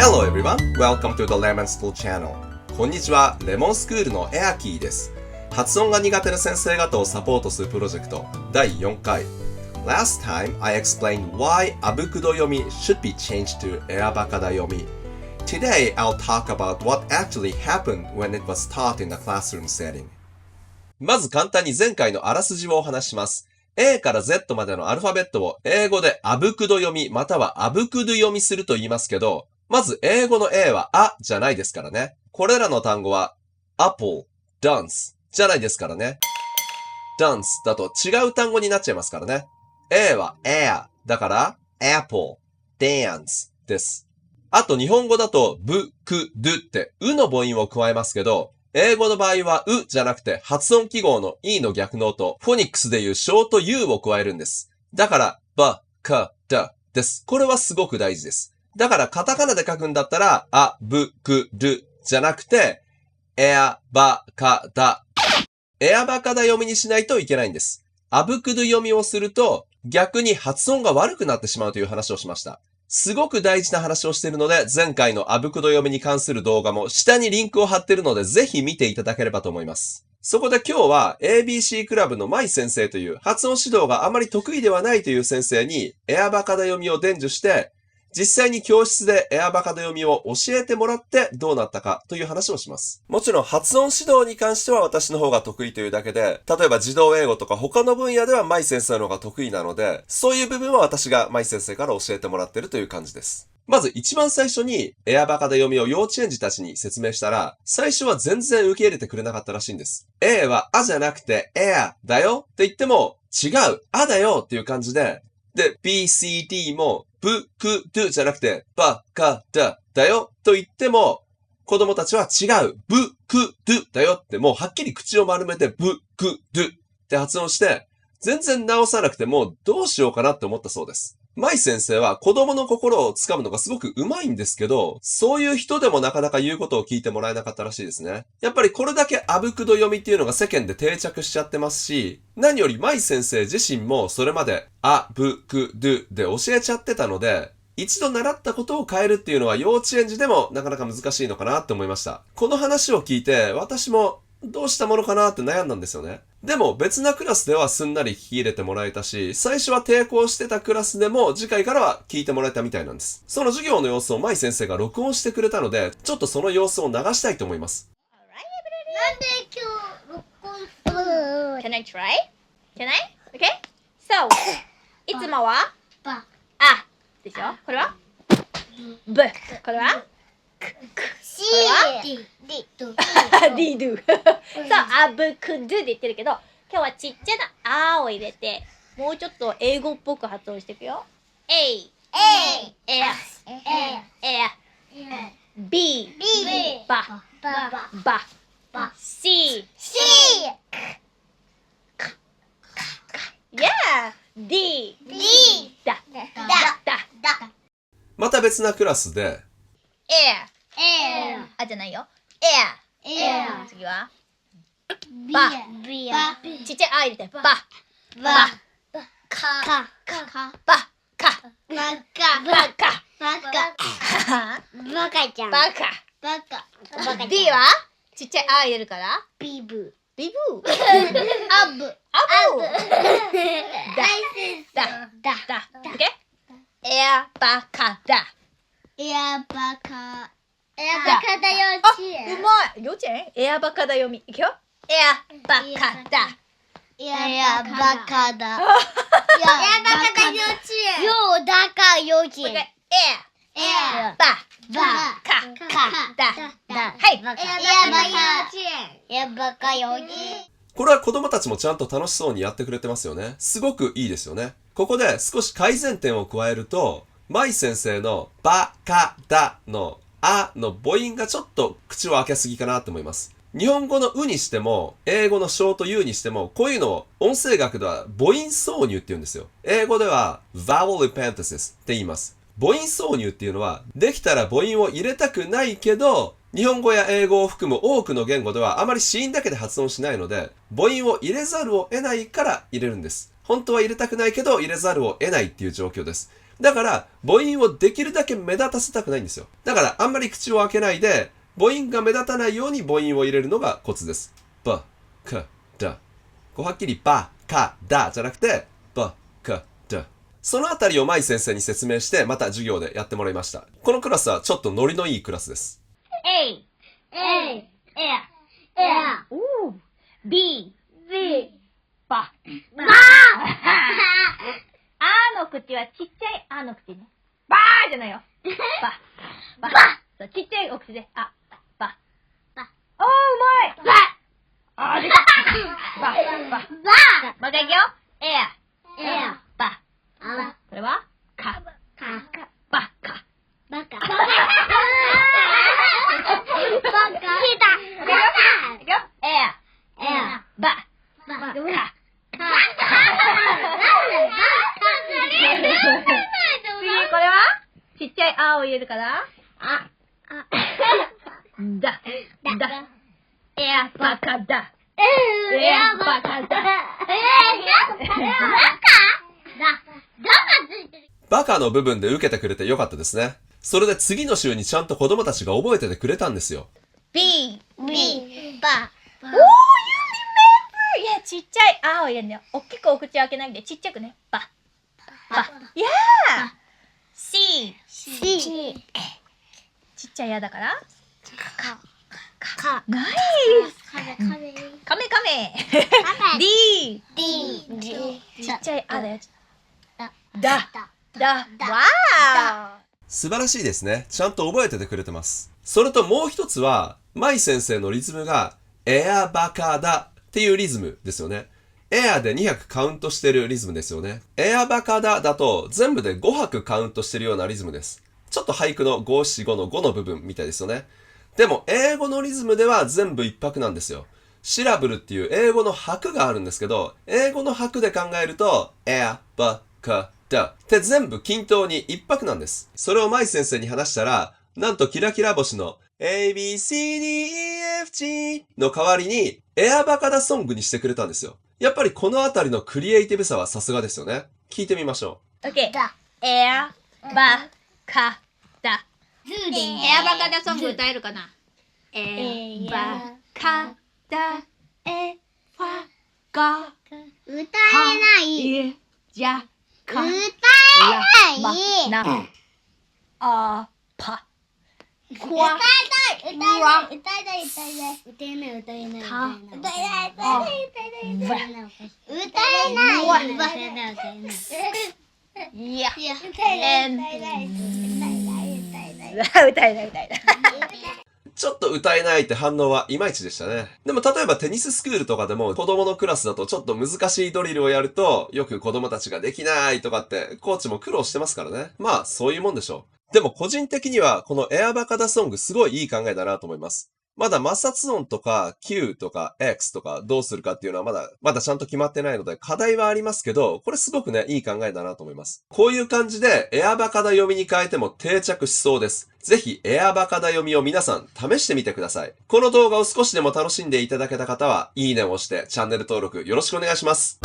Hello everyone! Welcome to the Lemon School Channel. こんにちは、レモンスクールのエアキーです。発音が苦手な先生方をサポートするプロジェクト第4回。Last time, I explained why あぶくど読み should be changed to エアバカダ読み。Today, I'll talk about what actually happened when it was taught in the classroom setting. まず簡単に前回のあらすじをお話しします。A から Z までのアルファベットを英語であぶくど読みまたはあぶくど読みすると言いますけど、まず英語の A はあじゃないですからね。これらの単語は apple, dance じゃないですからね。dance だと違う単語になっちゃいますからね。A は air だから apple, dance です。あと日本語だとぶ、く、どってうの母音を加えますけど、英語の場合はうじゃなくて発音記号の E の逆の音、フォニックスでいうショート U を加えるんです。だからば、か、だです。これはすごく大事です。だからカタカナで書くんだったらあ、ぶ、く、どじゃなくてエアバカダ。エアバカダ読みにしないといけないんです。あぶくど読みをすると逆に発音が悪くなってしまうという話をしました。すごく大事な話をしているので、前回のあぶくど読みに関する動画も下にリンクを貼っているので、ぜひ見ていただければと思います。そこで今日は ABC クラブのマイ先生という発音指導があまり得意ではないという先生にエアバカダ読みを伝授して、実際に教室でエアバカダ読みを教えてもらってどうなったかという話をします。もちろん発音指導に関しては私の方が得意というだけで、例えば児童英語とか他の分野ではマイ先生の方が得意なので、そういう部分は私がマイ先生から教えてもらっているという感じです。まず一番最初にエアバカダ読みを幼稚園児たちに説明したら、最初は全然受け入れてくれなかったらしいんです。A はあじゃなくてエアだよって言っても違うあだよっていう感じで、で B、C、D もぶ、く、どじゃなくて、ば、か、だ、だよと言っても、子供たちは違う、ぶ、く、どだよってもうはっきり口を丸めて、ぶ、く、どって発音して、全然直さなくてもうどうしようかなって思ったそうです。マイ先生は子供の心をつかむのがすごく上手いんですけど、そういう人でもなかなか言うことを聞いてもらえなかったらしいですね。やっぱりこれだけあぶくど読みっていうのが世間で定着しちゃってますし、何よりマイ先生自身もそれまであぶくどで教えちゃってたので、一度習ったことを変えるっていうのは幼稚園児でもなかなか難しいのかなって思いました。この話を聞いて私もどうしたものかなって悩んだんですよね。でも別なクラスではすんなり聞き入れてもらえたし、最初は抵抗してたクラスでも次回からは聞いてもらえたみたいなんです。その授業の様子をマイ先生が録音してくれたので、ちょっとその様子を流したいと思います。なんで今日録音する？ Can I try? Can I? Okay? So, いつもはばあでしょこれはぶこれはしこれはディドディドゥそう、あぶくどで言ってるけど、今日はちっちゃなあを入れて、もうちょっと英語っぽく発音していくよ。A、エア、B、バ、ば C、しYeah! D、だ、だ。また別なクラスで、Air、あじゃないよ。Air、次はばちっちゃいあ入れて、ば、か、ば、か、バカちゃんばか。バカ D はちっちゃいあ入れるから、ビブビブアブあぶだだ。オッケー？エアバカだ。エアバカだ幼稚園うまい。幼稚園？エアバカだ読み。いくよ。エアバカだ。エアバカだ幼稚園ようだか幼稚園もう一回。エエアババカだ。はい。エアバカ幼稚園エアバカ幼稚園これは子供たちもちゃんと楽しそうにやってくれてますよね。すごくいいですよね。ここで少し改善点を加えると、マイ先生のバカダのあの母音がちょっと口を開けすぎかなと思います。日本語のうにしても、英語のショート U にしても、こういうのを音声学では母音挿入って言うんですよ。英語では vowel epenthesis って言います。母音挿入っていうのは、できたら母音を入れたくないけど、日本語や英語を含む多くの言語ではあまり子音だけで発音しないので、母音を入れざるを得ないから入れるんです。本当は入れたくないけど入れざるを得ないっていう状況です。だから、母音をできるだけ目立たせたくないんですよ。だから、あんまり口を開けないで、母音が目立たないように母音を入れるのがコツです。ば、か、だ。はっきりば、か、だじゃなくて、ば、か、だ。そのあたりを舞先生に説明して、また授業でやってもらいました。このクラスはちょっとノリのいいクラスです。A O B ばあの口はちっちゃいあの口ね。ばーじゃないよ。ば。そうちっちゃいお口で、ば。おー、うまい。あー、出た。ば。もう一回いくよ。ば。これはか。ばか。いくよ。ば。か。次、これはちっちゃいあを入れるから、だ。バカだ。バカだ。バカの部分で受けてくれてよかったですね。それで次の週にちゃんと子供たちが覚えててくれたんですよ。B おー、you remember! いや、ちっちゃいあを入れるんだよ。大きくお口開けないで、ちっちゃくね。ば。いやー C ちっちゃいやだからナイスカメD ちっちゃいあだよ。だわ素晴らしいですね。ちゃんと覚えててくれてます。それともう一つは、舞先生のリズムが、エアバカだっていうリズムですよね。エアで2拍カウントしてるリズムですよね。エアバカだだと全部で5拍カウントしてるようなリズムです。ちょっと俳句の5、4、5の5の部分みたいですよね。でも英語のリズムでは全部1拍なんですよ。シラブルっていう英語の拍があるんですけど、英語の拍で考えると、エアバカだって全部均等に1拍なんです。それを舞先生に話したら、なんとキラキラ星の ABCDEFG の代わりにエアバカダソングにしてくれたんですよ。やっぱりこのあたりのクリエイティブさはさすがですよね。聞いてみましょう。OK。エアバカダ。エアバカダソング歌えるかな？エアバカダエファガ歌えないじゃか歌えないなあパ歌えないちょっと歌えないって反応はいまいちでしたね。でも例えばテニススクールとかでも子供のクラスだとちょっと難しいドリルをやるとよく子供たちができないとかってコーチも苦労してますからね。まあそういうもんでしょう。でも個人的にはこのエアバカダソングすごいいい考えだなと思います。まだ摩擦音とか Q とか X とかどうするかっていうのはまだちゃんと決まってないので課題はありますけど、これすごくね、いい考えだなと思います。こういう感じでエアバカダ読みに変えても定着しそうです。ぜひエアバカダ読みを皆さん試してみてください。この動画を少しでも楽しんでいただけた方は、いいねを押してチャンネル登録よろしくお願いします。